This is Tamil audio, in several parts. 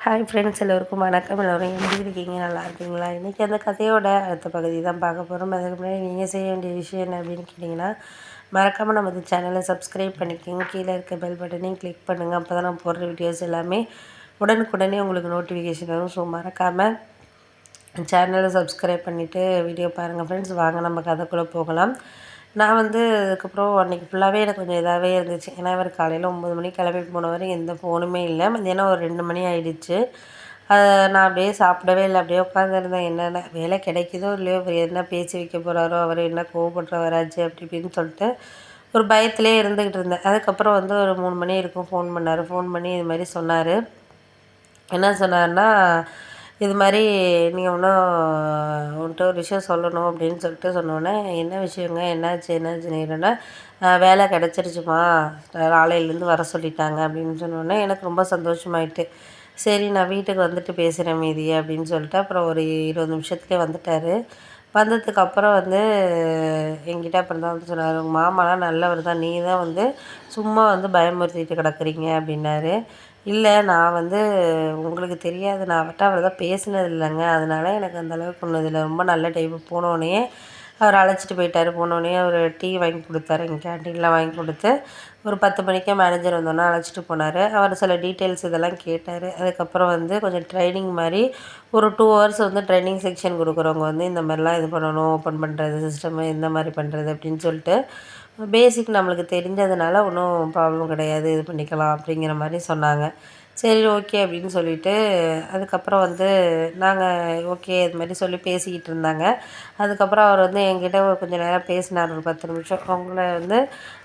ஹாய் ஃப்ரெண்ட்ஸ், எல்லோருக்கும் வணக்கம். எல்லோரும் எப்படி இருக்கீங்க? நல்லா இருக்கீங்களா? இன்றைக்கி அந்த கதையோட அடுத்த பகுதி தான் பார்க்க போகிறோம். அதுக்கு முன்னாடி நீங்கள் செய்ய வேண்டிய விஷயம் என்ன அப்படின்னு கேட்டிங்கன்னா, மறக்காமல் நமது சேனலை சப்ஸ்கிரைப் பண்ணிக்கோங்க. கீழே இருக்க பெல் பட்டனையும் கிளிக் பண்ணுங்கள். அப்போ தான் நான் போடுற வீடியோஸ் எல்லாமே உடனுக்குடனே உங்களுக்கு நோட்டிஃபிகேஷன் வரும். ஸோ மறக்காமல் சேனலை சப்ஸ்கிரைப் பண்ணிவிட்டு வீடியோ பாருங்கள் ஃப்ரெண்ட்ஸ். வாங்க நம்ம கதைக்குள்ளே போகலாம். நான் அதுக்கப்புறம் அன்றைக்கி ஃபுல்லாகவே எனக்கு கொஞ்சம் இதாகவே இருந்துச்சு. ஏன்னா இவர் காலையில் 9 மணிக்கு கிளம்பி போனவர், எந்த ஃபோனுமே இல்லை. மத்தியானம் ஒரு 2 மணி ஆகிடுச்சு. நான் அப்படியே சாப்பிடவே இல்லை, அப்படியே உட்காந்துருந்தேன். என்னென்ன வேலை கிடைக்குதோ இல்லையோ, இவர் என்ன பேசி வைக்க போகிறாரோ, அவர் என்ன கோவப்படுறவராச்சு அப்படி இப்படின்னு சொல்லிட்டு ஒரு பயத்திலே இருந்துக்கிட்டு இருந்தேன். அதுக்கப்புறம் ஒரு 3 மணி இருக்கும் ஃபோன் பண்ணார். ஃபோன் பண்ணி இது மாதிரி சொன்னார். என்ன சொன்னார்னா, இது மாதிரி நீங்கள் உன்கிட்ட ஒரு விஷயம் சொல்லணும் அப்படின்னு சொல்லிட்டு சொன்னோன்னே, என்ன விஷயங்க, என்னாச்சுன்னா, வேலை கிடச்சிருச்சுமா, நாளையிலேருந்து வர சொல்லிட்டாங்க அப்படின்னு சொன்னோன்னே எனக்கு ரொம்ப சந்தோஷமாயிட்டு. சரி, நான் வீட்டுக்கு வந்துட்டு பேசுகிறேன் மீதியை அப்படின்னு சொல்லிட்டு அப்புறம் ஒரு 20 நிமிஷத்துலேயே வந்துட்டார். வந்ததுக்கப்புறம் என்கிட்ட அப்புறம் தான் சொன்னார், உங்கள் மாமாலாம் நல்லவர் தான், நீ தான் சும்மா பயமுறுத்திட்டு கிடக்குறீங்க அப்படின்னாரு. இல்லை, நான் உங்களுக்கு தெரியாது, நான் அவர்கிட்ட தான் பேசினது இல்லைங்க, அதனால எனக்கு அந்தளவுக்கு ஒன்றும் இதில் ரொம்ப நல்ல டைப்பு. போனோடனே அவர் அழைச்சிட்டு போயிட்டார். போனோடனே அவர் டீ வாங்கி கொடுத்தாரு, எங்கள் கேன்டீனில் வாங்கி கொடுத்து ஒரு 10 மணிக்கே மேனேஜர் வந்தோன்னே அழைச்சிட்டு போனார். அவர் சில டீட்டெயில்ஸ் இதெல்லாம் கேட்டார். அதுக்கப்புறம் கொஞ்சம் ட்ரைனிங் மாதிரி ஒரு 2 ஹவர்ஸ் ட்ரைனிங் செக்ஷன் கொடுக்குறவங்க இந்த மாதிரிலாம் இது பண்ணணும், ஓப்பன் பண்ணுறது, சிஸ்டமு இந்த மாதிரி பண்ணுறது அப்படின்னு சொல்லிட்டு பேசிக் நம்மளுக்கு தெரிஞ்சதுனால ஒன்றும் ப்ராப்ளம் கிடையாது, இது பண்ணிக்கலாம் அப்படிங்கிற மாதிரி சொன்னாங்க. சரி, ஓகே அப்படின்னு சொல்லிவிட்டு அதுக்கப்புறம் நாங்கள் ஓகே இது மாதிரி சொல்லி பேசிக்கிட்டு இருந்தாங்க. அதுக்கப்புறம் அவர் என்கிட்ட கொஞ்சம் நேரம் பேசினார், ஒரு 10 நிமிஷம். உங்களை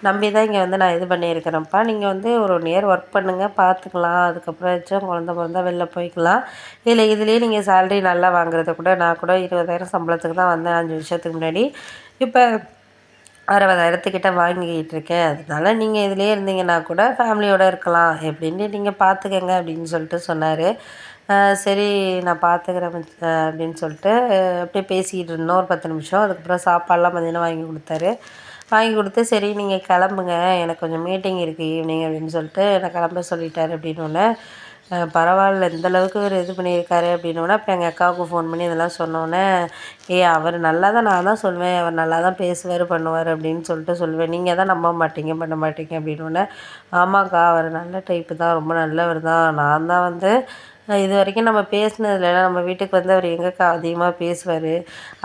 நம்பி தான் இங்கே நான் இது பண்ணியிருக்கிறேன்ப்பா, நீங்கள் ஒரு 1 இயர் ஒர்க் பண்ணுங்கள், பார்த்துக்கலாம், அதுக்கப்புறம் ஏதாச்சும் குழந்த பிறந்தா வெளில போய்க்கலாம். இல்லை இதுலேயே நீங்கள் சேலரி நல்லா வாங்குறத கூட, நான் கூட 20,000 சம்பளத்துக்கு தான் வந்தேன் 5 வருஷத்துக்கு முன்னாடி, இப்போ 60,000 வாங்கிக்கிட்டு இருக்கேன். அதனால நீங்கள் இதிலேயே இருந்தீங்கன்னா கூட ஃபேமிலியோடு இருக்கலாம், எப்படின்ட்டு நீங்கள் பார்த்துக்கங்க அப்படின்னு சொல்லிட்டு சொன்னார். சரி, நான் பார்த்துக்கிறேன் அப்படின்னு சொல்லிட்டு அப்படியே பேசிக்கிட்டு இருந்தோம் ஒரு 10 நிமிஷம். அதுக்கப்புறம் சாப்பாடெலாம் மதியானம் வாங்கி கொடுத்தாரு. வாங்கி கொடுத்து சரி நீங்கள் கிளம்புங்க, எனக்கு கொஞ்சம் மீட்டிங் இருக்குது ஈவினிங் அப்படின்னு சொல்லிட்டு என்னை கிளம்ப சொல்லிட்டாரு. அப்படின்னோடனே பரவாயில்ல, இந்தளவுக்கு ஒரு இது பண்ணியிருக்காரு அப்படின்னோடனே அப்புறம் எங்கள் அக்காவுக்கு ஃபோன் பண்ணி இதெல்லாம் சொன்னோன்னே, அவர் நல்லா தான், நான் தான் சொல்லுவேன், அவர் நல்லா தான் பேசுவார் பண்ணுவார் அப்படின்னு சொல்லிட்டு சொல்லுவேன், நீங்கள் தான் நம்ப மாட்டீங்க பண்ண மாட்டீங்க அப்படின்னோடனே, ஆமாக்கா, அவர் நல்ல டைப்பு தான், ரொம்ப நல்லவர் தான், நான் தான் இது வரைக்கும் நம்ம பேசினதில்ல, நம்ம வீட்டுக்கு அவர் எங்கக்கா அதிகமாக பேசுவார்,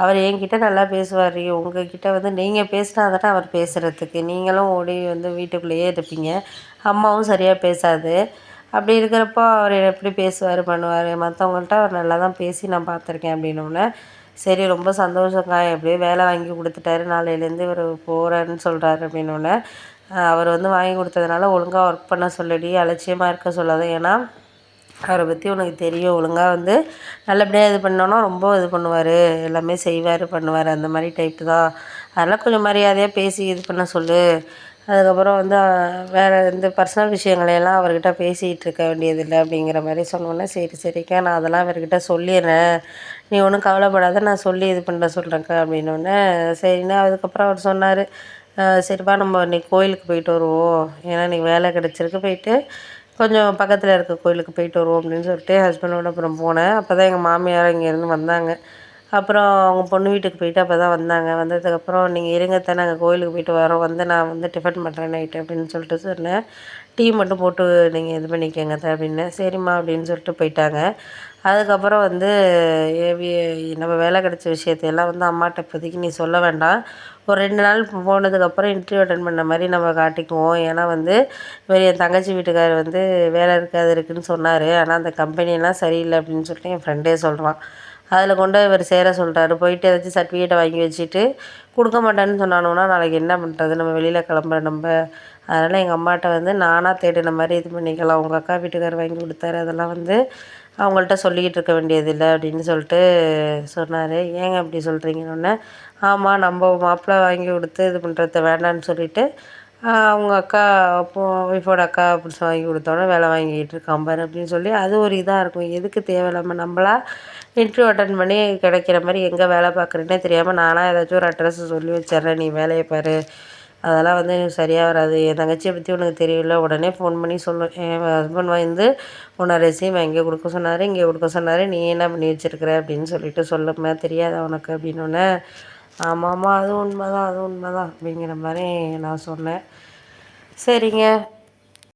அவர் என்கிட்ட நல்லா பேசுவார், உங்ககிட்ட நீங்கள் பேசினா தானே அவர் பேசுகிறதுக்கு, நீங்களும் ஓடி வீட்டுக்குள்ளேயே இருப்பீங்க, அம்மாவும் சரியாக பேசாது, அப்படி இருக்கிறப்போ அவர் எப்படி பேசுவார் பண்ணுவார், மற்றவங்கள்ட்ட அவர் நல்லா தான் பேசி நான் பார்த்துருக்கேன் அப்படின்னோடனே, சரி ரொம்ப சந்தோஷங்க, எப்படியோ வேலை வாங்கி கொடுத்துட்டாரு, நாளையிலேருந்து இவர் போகிறேன்னு சொல்கிறாரு அப்படின்னோடனே, அவர் வாங்கி கொடுத்ததுனால ஒழுங்காக ஒர்க் பண்ண சொல்லடி, அலட்சியமாக இருக்க சொல்லாத, ஏன்னா அவரை பற்றி உனக்கு தெரியும், ஒழுங்காக நல்லபடியாக இது பண்ணோன்னா ரொம்ப இது பண்ணுவார், எல்லாமே செய்வார் பண்ணுவார், அந்த மாதிரி டைப்பு தான், அதெல்லாம் கொஞ்சம் மரியாதையாக பேசி இது பண்ண சொல்லு. அதுக்கப்புறம் வேறு இந்த பர்சனல் விஷயங்களையெல்லாம் அவர்கிட்ட பேசிகிட்டு இருக்க வேண்டியதில்லை அப்படிங்கிற மாதிரி சொன்னோன்னே, சரி சரிக்கா, நான் அதெல்லாம் அவர்கிட்ட சொல்லிடுறேன், நீ ஒன்றும் கவலைப்படாத, நான் சொல்லி இது பண்ண சொல்கிறேன்க்கா அப்படின்னோடனே, சரின்னு அதுக்கப்புறம் அவர் சொன்னார், சரிப்பா நம்ம இன்றைக்கி கோயிலுக்கு போயிட்டு வருவோம், ஏன்னா இன்றைக்கி வேலை கிடச்சிருக்கு, போயிட்டு கொஞ்சம் பக்கத்தில் இருக்க கோயிலுக்கு போயிட்டு வருவோம் அப்படின்னு சொல்லிட்டு ஹஸ்பண்டோட அப்புறம் போனேன். அப்போ தான் எங்கள் மாமியார் இங்கேருந்து வந்தாங்க. அப்புறம் அவங்க பொண்ணு வீட்டுக்கு போயிட்டு அப்போ தான் வந்தாங்க. வந்ததுக்கப்புறம் நீங்கள் இருங்க அத்தை, நாங்கள் கோயிலுக்கு போயிட்டு வரோம், நான் டிஃபன் பண்ணுறேன் நைட்டு அப்படின்னு சொல்லிட்டு சொன்னேன். டீ மட்டும் போட்டு நீங்கள் இது பண்ணிக்கங்க அத்தை அப்படின்னேன். சரிம்மா அப்படின்னு சொல்லிட்டு போயிட்டாங்க. அதுக்கப்புறம் ஏவி நம்ம வேலை கிடச்ச விஷயத்தையெல்லாம் அம்மாட்ட இப்போதைக்கு நீ சொல்ல வேண்டாம், ஒரு 2 நாள் போனதுக்கப்புறம் இன்டர்வியூ அட்டெண்ட் பண்ண மாதிரி நம்ம காட்டிக்குவோம், ஏன்னா இவர் என் தங்கச்சி வீட்டுக்காரர் வேலை இருக்காது இருக்குதுன்னு சொன்னார், ஆனால் அந்த கம்பெனியெல்லாம் சரியில்லை அப்படின்னு சொல்லிட்டு என் ஃப்ரெண்டே சொல்கிறான், அதில் கொண்டு இவர் சேர சொல்கிறாரு, போயிட்டு ஏதாச்சும் சர்டிஃபிகேட்டை வாங்கி வச்சுட்டு கொடுக்க மாட்டேன்னு சொன்னானுன்னா நாளைக்கு என்ன பண்ணுறது, நம்ம வெளியில் கிளம்புற நம்ம, அதனால் எங்கள் அம்மாட்ட நானாக தேடின மாதிரி இது பண்ணிக்கலாம், உங்கள் அக்கா வீட்டுக்காரர் வாங்கி கொடுத்தாரு, அதெல்லாம் அவங்கள்ட்ட சொல்லிக்கிட்டு இருக்க வேண்டியதில்லை அப்படின்னு சொல்லிட்டு சொன்னார். ஏங்க அப்படி சொல்கிறீங்கன்னொன்னே, ஆமாம், நம்ம மாப்பிள்ளை வாங்கி கொடுத்து இது பண்ணுறத வேண்டான்னு சொல்லிவிட்டு அவங்க அக்கா ஒய்ஃபோட அக்கா புருஷன் வாங்கி கொடுத்தோன்னே வேலை வாங்கிட்டு இருக்கான் பாரு அப்படின்னு சொல்லி அது ஒரு இதாக இருக்கும். எதுக்கு தேவையில்லாமல் நம்மளா இன்டர்வியூ அட்டன் பண்ணி கிடைக்கிற மாதிரி எங்கே வேலை பார்க்குறேன்னே தெரியாமல் நானாக ஏதாச்சும் ஒரு அட்ரஸ் சொல்லி வச்சிட்றேன், நீ வேலையை பாரு அதெல்லாம் வந்து எனக்கு சரியாக வராது. என் தங்கச்சியை பற்றி உனக்கு தெரியும்ல, உடனே ஃபோன் பண்ணி சொல்லும். என் ஹஸ்பண்ட் வந்து உன்னை ரெஸ்யூம் அங்கே கொடுக்க சொன்னார், இங்கே கொடுக்க சொன்னார், நீ என்ன பண்ணி வச்சிருக்கிற அப்படின்னு சொல்லிட்டு சொல்லுமே, தெரியாதா உனக்கு அப்படின்னோடனே, ஆமாம்மா அது உண்மைதான் அப்படிங்கிற மாதிரி நான் சொன்னேன். சரிங்க,